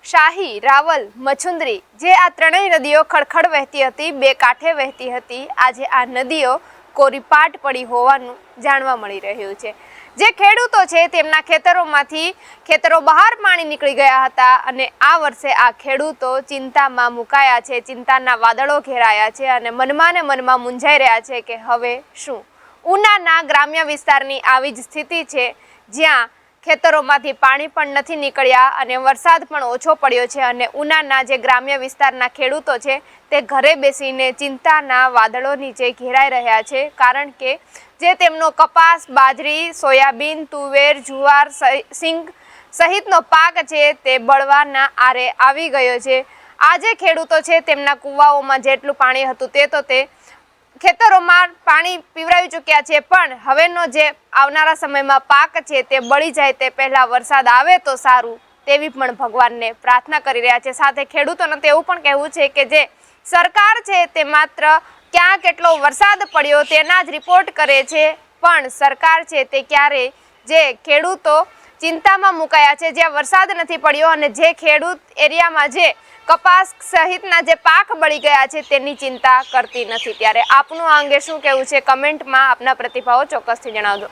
શાહી, રાવલ, મછુંદરી જે આ ત્રણેય નદીઓ ખડખડ વહેતી હતી, બે કાંઠે વહેતી હતી, આજે આ નદીઓ કોરીપાટ પડી હોવાનું જાણવા મળી રહ્યું છે। જે ખેડૂતો છે તેમના ખેતરો બહાર પાણી નીકળી ગયા હતા અને આ વર્ષે આ ખેડૂતો ચિંતામાં મુકાયા છે, ચિંતાના વાદળો ઘેરાયા છે અને મનમાં ને મનમાં મૂંઝાઈ રહ્યા છે કે હવે શું। ઉનાના ગ્રામ્ય વિસ્તારની આવી જ સ્થિતિ છે, જ્યાં ખેતરોમાંથી પાણી પણ નથી નીકળ્યા અને વરસાદ પણ ઓછો પડ્યો છે અને ઉનાના જે ગ્રામ્ય વિસ્તારના ખેડૂતો છે તે ઘરે બેસીને ચિંતાના વાદળો નીચે ઘેરાઈ રહ્યા છે, કારણ કે જે તેમનો કપાસ, બાજરી, સોયાબીન, તુવેર, જુવાર, સિંગ સહિતનો પાક છે તે બળવાના આરે આવી ગયો છે। આજે ખેડૂતો છે તેમના કૂવાઓમાં જેટલું પાણી હતું તે ખેતરોમાં પાણી પીવરાવી ચૂક્યા છે, પણ હવેનો જે આવનારા સમયમાં પાક છે તે બળી જાય તે પહેલા વરસાદ આવે તો સારું તેવી પણ ભગવાનને પ્રાર્થના કરી રહ્યા છે। સાથે ખેડૂતોનું તેવું પણ કહેવું છે કે જે સરકાર છે તે માત્ર ક્યાં કેટલો વરસાદ પડ્યો તેના જ રિપોર્ટ કરે છે, પણ સરકાર છે તે ક્યારે જે ખેડૂતો ચિંતામાં મુકાયા છે, જ્યાં વરસાદ નથી પડ્યો અને જે ખેડૂત એરિયામાં જે કપાસ સહિતના જે પાક બળી ગયા છે તેની ચિંતા કરતી નથી। ત્યારે આપનું આ અંગે શું કહેવું છે, કમેન્ટમાં આપના પ્રતિભાવો ચોક્કસથી જણાવજો।